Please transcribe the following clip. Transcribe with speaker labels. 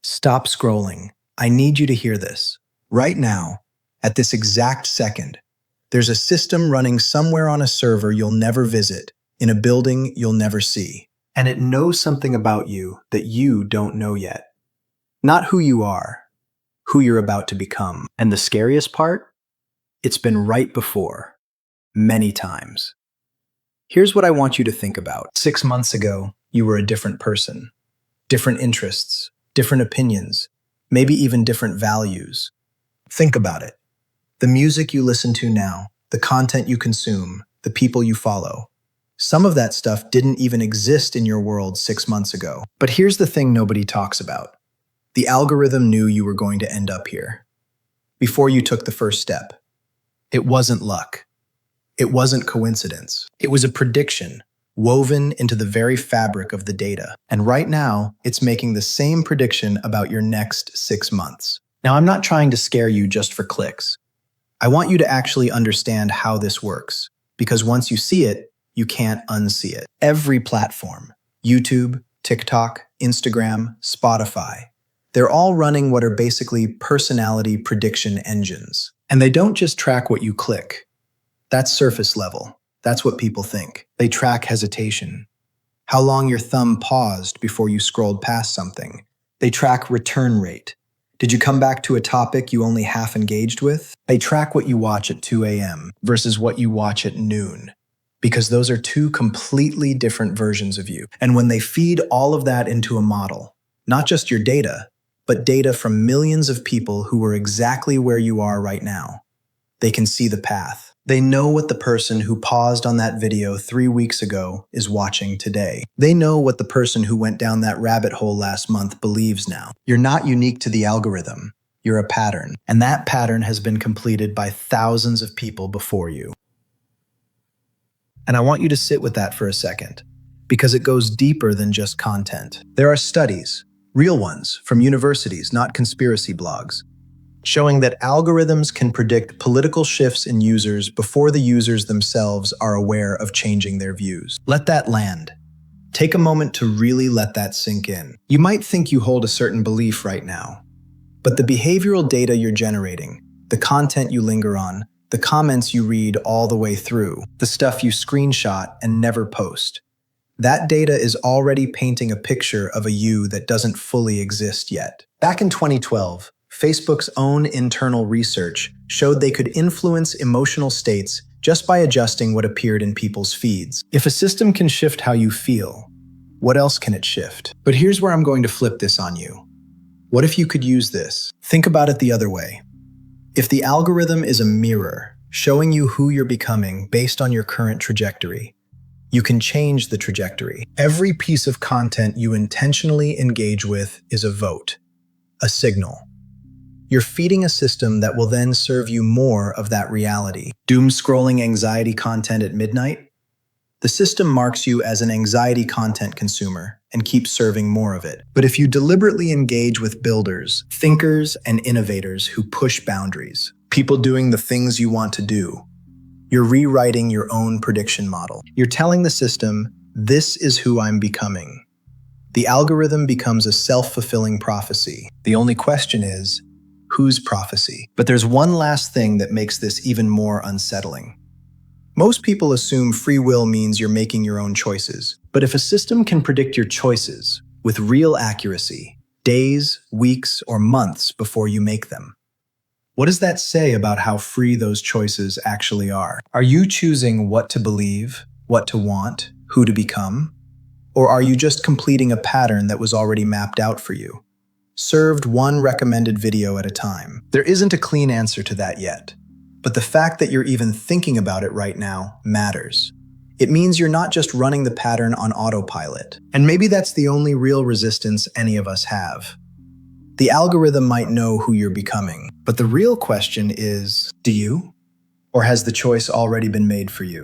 Speaker 1: Stop scrolling. I need you to hear this. Right now, at this exact second, there's a system running somewhere on a server you'll never visit, in a building you'll never see. And it knows something about you that you don't know yet. Not who you are, who you're about to become. And the scariest part? It's been right before, many times. Here's what I want you to think about. 6 months ago, you were a different person. Different interests, different opinions, maybe even different values. Think about it. The music you listen to now, the content you consume, the people you follow. Some of that stuff didn't even exist in your world 6 months ago. But here's the thing nobody talks about. The algorithm knew you were going to end up here. Before you took the first step. It wasn't luck. It wasn't coincidence. It was a prediction, woven into the very fabric of the data. And right now, it's making the same prediction about your next 6 months. Now, I'm not trying to scare you just for clicks. I want you to actually understand how this works, because once you see it, you can't unsee it. Every platform, YouTube, TikTok, Instagram, Spotify, they're all running what are basically personality prediction engines. And they don't just track what you click. That's surface level. That's what people think. They track hesitation. How long your thumb paused before you scrolled past something. They track return rate. Did you come back to a topic you only half engaged with? They track what you watch at 2 a.m. versus what you watch at noon. Because those are two completely different versions of you. And when they feed all of that into a model, not just your data, but data from millions of people who are exactly where you are right now, they can see the path. They know what the person who paused on that video 3 weeks ago is watching today. They know what the person who went down that rabbit hole last month believes now. You're not unique to the algorithm. You're a pattern. And that pattern has been completed by thousands of people before you. And I want you to sit with that for a second, because it goes deeper than just content. There are studies, real ones, from universities, not conspiracy blogs, showing that algorithms can predict political shifts in users before the users themselves are aware of changing their views. Let that land. Take a moment to really let that sink in. You might think you hold a certain belief right now, but the behavioral data you're generating, the content you linger on, the comments you read all the way through, the stuff you screenshot and never post, that data is already painting a picture of a you that doesn't fully exist yet. Back in 2012, Facebook's own internal research showed they could influence emotional states just by adjusting what appeared in people's feeds. If a system can shift how you feel, what else can it shift? But here's where I'm going to flip this on you. What if you could use this? Think about it the other way. If the algorithm is a mirror, showing you who you're becoming based on your current trajectory, you can change the trajectory. Every piece of content you intentionally engage with is a vote, a signal. You're feeding a system that will then serve you more of that reality. Doom scrolling anxiety content at midnight? The system marks you as an anxiety content consumer and keeps serving more of it. But if you deliberately engage with builders, thinkers, and innovators who push boundaries, people doing the things you want to do, you're rewriting your own prediction model. You're telling the system, this is who I'm becoming. The algorithm becomes a self-fulfilling prophecy. The only question is, whose prophecy? But there's one last thing that makes this even more unsettling. Most people assume free will means you're making your own choices. But if a system can predict your choices with real accuracy, days, weeks, or months before you make them, what does that say about how free those choices actually are? Are you choosing what to believe, what to want, who to become? Or are you just completing a pattern that was already mapped out for you, served one recommended video at a time? There isn't a clean answer to that yet. But the fact that you're even thinking about it right now matters. It means you're not just running the pattern on autopilot. And maybe that's the only real resistance any of us have. The algorithm might know who you're becoming, but the real question is, do you? Or has the choice already been made for you?